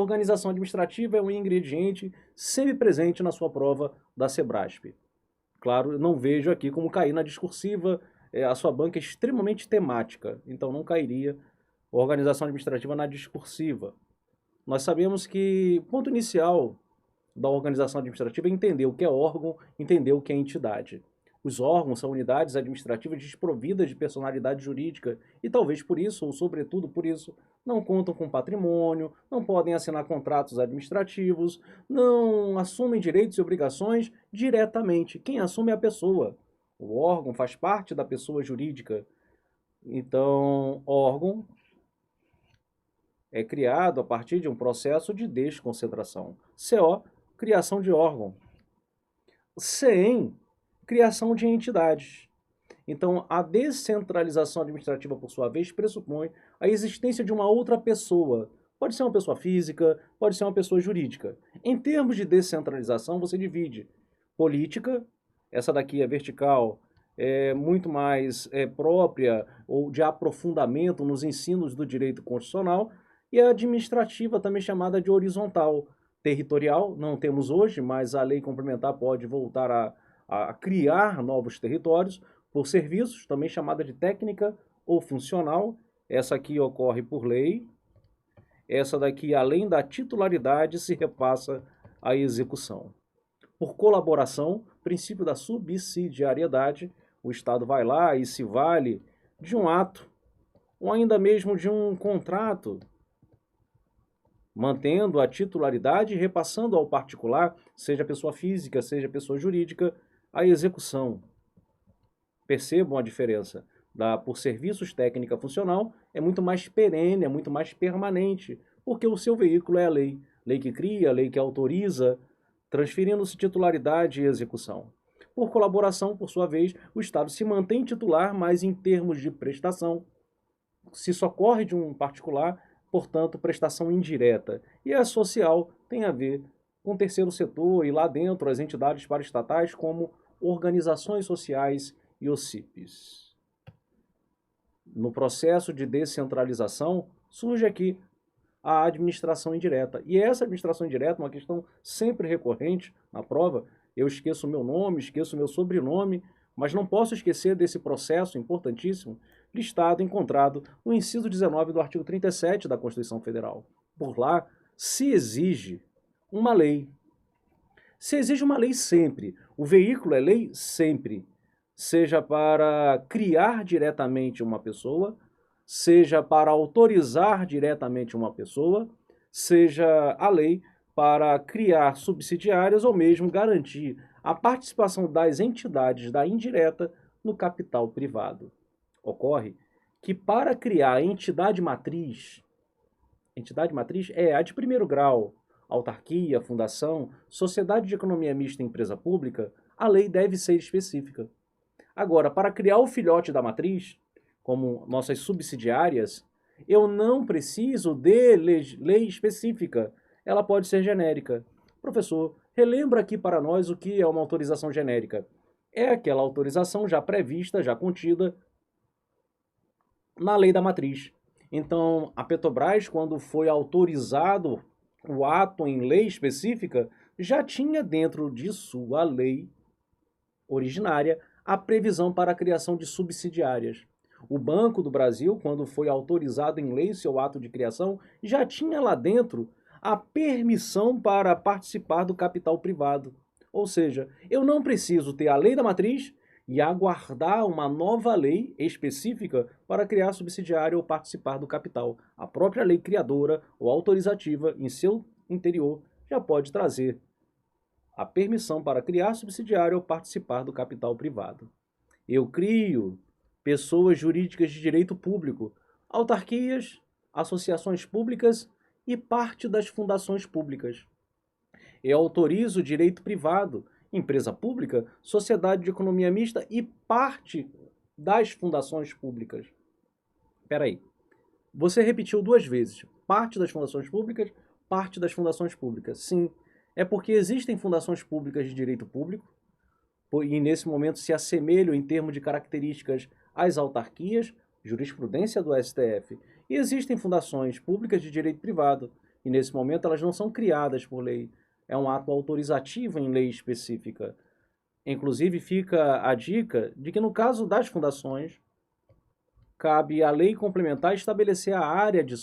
Organização administrativa é um ingrediente sempre presente na sua prova da Sebrasp. Claro, eu não vejo aqui como cair na discursiva, a sua banca é extremamente temática, então não cairia organização administrativa na discursiva. Nós sabemos que ponto inicial da organização administrativa é entender o que é órgão, entender o que é entidade. Os órgãos são unidades administrativas desprovidas de personalidade jurídica e talvez por isso, ou sobretudo por isso, não contam com patrimônio, não podem assinar contratos administrativos, não assumem direitos e obrigações diretamente. Quem assume é a pessoa. O órgão faz parte da pessoa jurídica. Então, órgão é criado a partir de um processo de desconcentração. CO, criação de órgão. CEM, criação de entidades. Então, a descentralização administrativa, por sua vez, pressupõe a existência de uma outra pessoa. Pode ser uma pessoa física, pode ser uma pessoa jurídica. Em termos de descentralização, você divide política, essa daqui é vertical, é muito mais própria ou de aprofundamento nos ensinos do direito constitucional, e a administrativa, também chamada de horizontal. Territorial, não temos hoje, mas a lei complementar pode voltar a criar novos territórios por serviços, também chamada de técnica ou funcional. Essa aqui ocorre por lei. Essa daqui, além da titularidade, se repassa à execução. Por colaboração, princípio da subsidiariedade, o Estado vai lá e se vale de um ato, ou ainda mesmo de um contrato, mantendo a titularidade e repassando ao particular, seja pessoa física, seja pessoa jurídica, a execução. Percebam a diferença. Por serviços técnica funcional, é muito mais perene, é muito mais permanente, porque o seu veículo é a lei. Lei que cria, lei que autoriza, transferindo-se titularidade e execução. Por colaboração, por sua vez, o Estado se mantém titular, mas em termos de prestação, se socorre de um particular, portanto, prestação indireta. E a social tem a ver com o terceiro setor e lá dentro as entidades paraestatais como organizações sociais e OCPs. No processo de descentralização, surge aqui a administração indireta. E essa administração indireta é uma questão sempre recorrente na prova. Eu esqueço o meu nome, esqueço o meu sobrenome, mas não posso esquecer desse processo importantíssimo listado, encontrado no inciso 19 do artigo 37 da Constituição Federal. Por lá, se exige uma lei. Se exige uma lei sempre. O veículo é lei sempre. Seja para criar diretamente uma pessoa, seja para autorizar diretamente uma pessoa, seja a lei para criar subsidiárias ou mesmo garantir a participação das entidades da indireta no capital privado. Ocorre que para criar a entidade matriz é a de primeiro grau, autarquia, fundação, sociedade de economia mista e empresa pública, a lei deve ser específica. Agora, para criar o filhote da matriz, como nossas subsidiárias, eu não preciso de lei específica, ela pode ser genérica. Professor, relembra aqui para nós o que é uma autorização genérica. É aquela autorização já prevista, já contida na lei da matriz. Então, a Petrobras, quando foi autorizado o ato em lei específica, já tinha dentro de sua lei originária a previsão para a criação de subsidiárias. O Banco do Brasil, quando foi autorizado em lei seu ato de criação, já tinha lá dentro a permissão para participar do capital privado. Ou seja, eu não preciso ter a lei da matriz e aguardar uma nova lei específica para criar subsidiária ou participar do capital. A própria lei criadora ou autorizativa, em seu interior, já pode trazer a permissão para criar subsidiária ou participar do capital privado. Eu crio pessoas jurídicas de direito público, autarquias, associações públicas e parte das fundações públicas. Eu autorizo direito privado, empresa pública, sociedade de economia mista e parte das fundações públicas. Espera aí. Você repetiu duas vezes. Parte das fundações públicas, parte das fundações públicas. Sim, é porque existem fundações públicas de direito público e nesse momento se assemelham em termos de características às autarquias, jurisprudência do STF, e existem fundações públicas de direito privado, E nesse momento elas não são criadas por lei. É um ato autorizativo em lei específica. Inclusive fica a dica de que no caso das fundações, cabe à lei complementar estabelecer a área de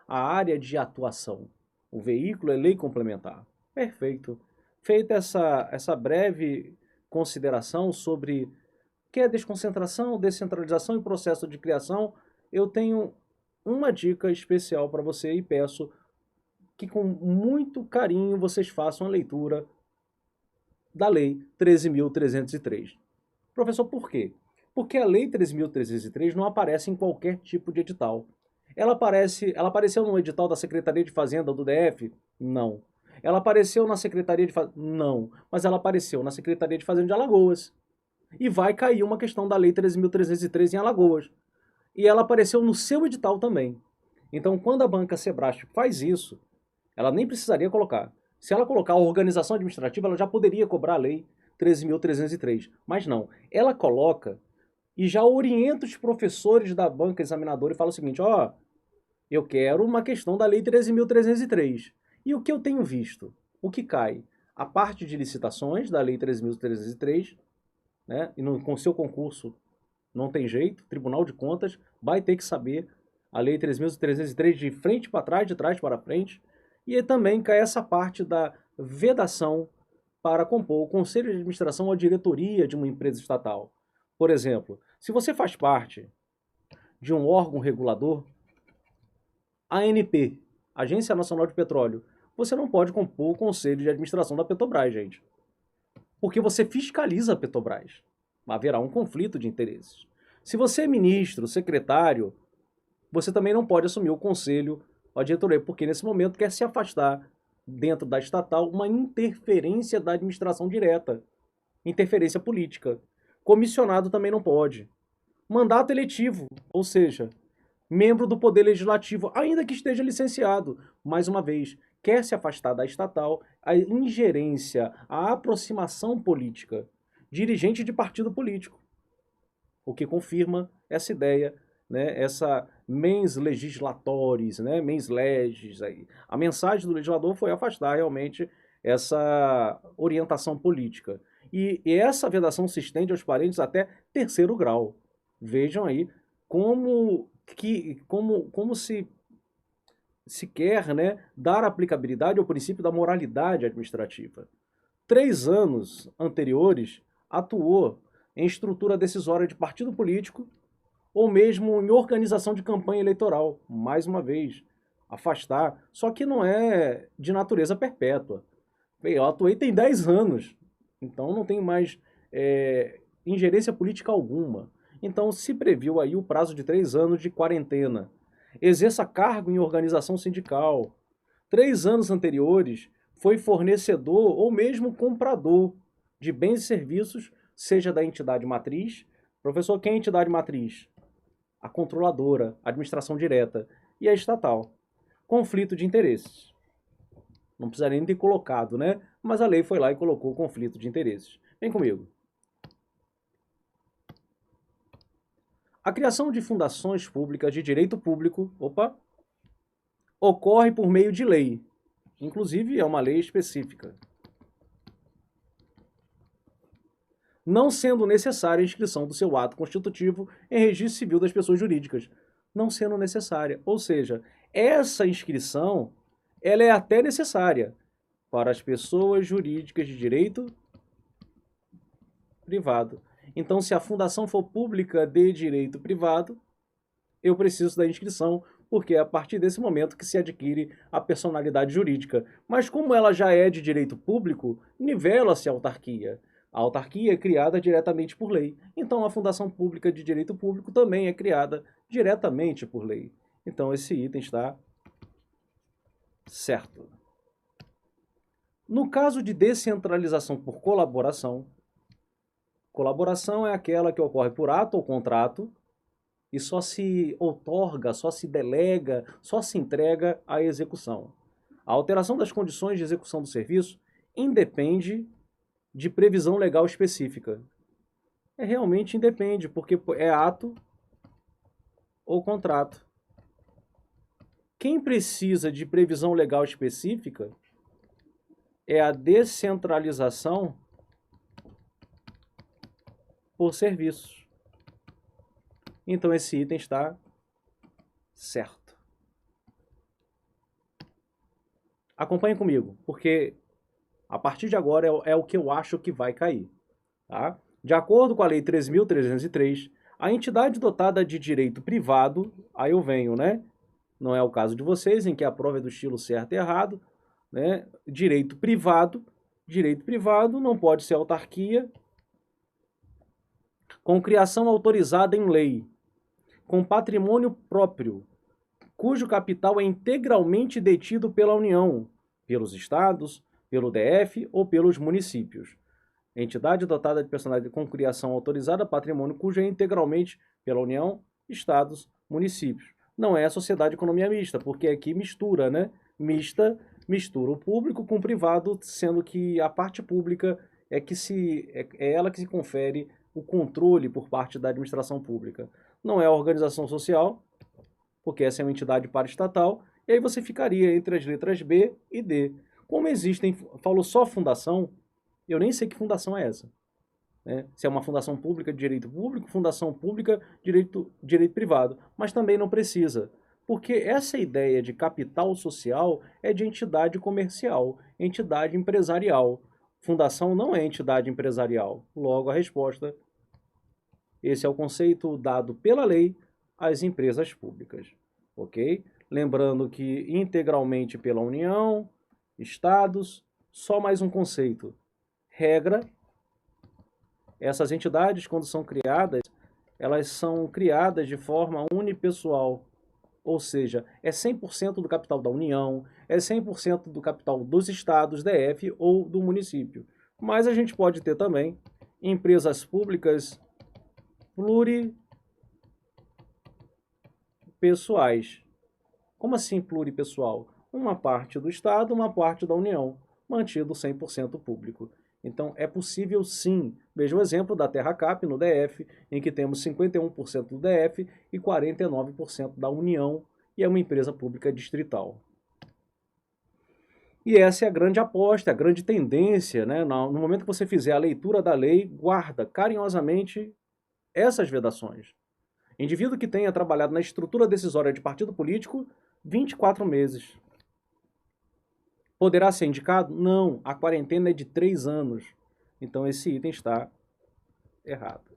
a área de atuação. O veículo é lei complementar. Perfeito. Feita essa breve consideração sobre o que é desconcentração, descentralização e processo de criação, eu tenho uma dica especial para você e peço que com muito carinho vocês façam a leitura da Lei 13.303. Professor, por quê? Porque a Lei 13.303 não aparece em qualquer tipo de edital. Ela apareceu no edital da Secretaria de Fazenda do DF? Não. Ela apareceu na Secretaria de Fazenda? Não. Mas ela apareceu na Secretaria de Fazenda de Alagoas. E vai cair uma questão da Lei 13.303 em Alagoas. E ela apareceu no seu edital também. Então, quando a banca Sebrasp faz isso, ela nem precisaria colocar. Se ela colocar a organização administrativa, ela já poderia cobrar a Lei 13.303. Mas não. Ela coloca e já orienta os professores da banca examinadora e fala o seguinte, ó, eu quero uma questão da Lei 13.303. E o que eu tenho visto? O que cai? A parte de licitações da Lei 13.303, né? E com seu concurso não tem jeito, Tribunal de Contas vai ter que saber a Lei 13.303 de frente para trás, de trás para frente. E também cai essa parte da vedação para compor o conselho de administração ou a diretoria de uma empresa estatal. Por exemplo, se você faz parte de um órgão regulador, ANP, Agência Nacional de Petróleo, você não pode compor o conselho de administração da Petrobras, gente. Porque você fiscaliza a Petrobras. Haverá um conflito de interesses. Se você é ministro, secretário, você também não pode assumir o conselho ou a diretoria, porque nesse momento quer se afastar dentro da estatal uma interferência da administração direta, interferência política. Comissionado também não pode. Mandato eletivo, ou seja, membro do Poder Legislativo, ainda que esteja licenciado, mais uma vez, quer se afastar da estatal, a ingerência, a aproximação política, dirigente de partido político, o que confirma essa ideia, né, essa mens legislatoris, né, mens legis. Aí. A mensagem do legislador foi afastar realmente essa orientação política. E essa vedação se estende aos parentes até terceiro grau. Vejam aí como se quer, né, dar aplicabilidade ao princípio da moralidade administrativa. 3 anos anteriores, atuou em estrutura decisória de partido político ou mesmo em organização de campanha eleitoral. Mais uma vez, afastar. Só que não é de natureza perpétua. Eu atuei tem 10 anos, então não tenho mais ingerência política alguma. Então se previu aí o prazo de 3 anos de quarentena. Exerça cargo em organização sindical. 3 anos anteriores foi fornecedor ou mesmo comprador de bens e serviços, seja da entidade matriz. Professor, quem é a entidade matriz? A controladora, a administração direta e a estatal. Conflito de interesses. Não precisaria nem ter colocado, né? Mas a lei foi lá e colocou conflito de interesses. Vem comigo. A criação de fundações públicas de direito público, ocorre por meio de lei. Inclusive, é uma lei específica. Não sendo necessária a inscrição do seu ato constitutivo em registro civil das pessoas jurídicas. Não sendo necessária. Ou seja, essa inscrição ela é até necessária para as pessoas jurídicas de direito privado. Então, se a fundação for pública de direito privado, eu preciso da inscrição, porque é a partir desse momento que se adquire a personalidade jurídica. Mas como ela já é de direito público, nivela-se a autarquia. A autarquia é criada diretamente por lei. Então, a fundação pública de direito público também é criada diretamente por lei. Então, esse item está certo. No caso de descentralização por colaboração, colaboração é aquela que ocorre por ato ou contrato e só se outorga, só se delega, só se entrega à execução. A alteração das condições de execução do serviço independe de previsão legal específica. Realmente independe, porque é ato ou contrato Quem precisa de previsão legal específica é a descentralização por serviços. Então esse item está certo. Acompanhe comigo, porque a partir de agora é o que eu acho que vai cair. Tá? De acordo com a Lei 3.303, a entidade dotada de direito privado, aí eu venho, né? Não é o caso de vocês, em que a prova é do estilo certo e errado, né? Direito privado não pode ser autarquia, com criação autorizada em lei, com patrimônio próprio, cujo capital é integralmente detido pela União, pelos estados, pelo DF ou pelos municípios. Entidade dotada de personalidade com criação autorizada, patrimônio cujo é integralmente pela União, estados, municípios. Não é a sociedade de economia mista, porque aqui mistura, né? Mistura o público com o privado, sendo que a parte pública é ela que se confere o controle por parte da administração pública. Não é a organização social, porque essa é uma entidade paraestatal, e aí você ficaria entre as letras B e D. Como existem, falou só fundação, eu nem sei que fundação é essa. Né? Se é uma fundação pública de direito público, fundação pública de direito privado. Mas também não precisa. Porque essa ideia de capital social é de entidade comercial, entidade empresarial. Fundação não é entidade empresarial. Logo, a resposta: esse é o conceito dado pela lei às empresas públicas. Ok? Lembrando que integralmente pela União, estados, só mais um conceito. Regra: essas entidades, quando são criadas, elas são criadas de forma unipessoal, ou seja, é 100% do capital da União, é 100% do capital dos estados, DF ou do município. Mas a gente pode ter também empresas públicas pluripessoais. Como assim pluripessoal? Uma parte do estado, uma parte da União, mantido 100% público. Então, é possível sim. Veja o exemplo da TerraCap no DF, em que temos 51% do DF e 49% da União, e é uma empresa pública distrital. E essa é a grande aposta, a grande tendência, né? No momento que você fizer a leitura da lei, guarda carinhosamente essas vedações. Indivíduo que tenha trabalhado na estrutura decisória de partido político, 24 meses. Poderá ser indicado? Não, a quarentena é de 3 anos. Então esse item está errado.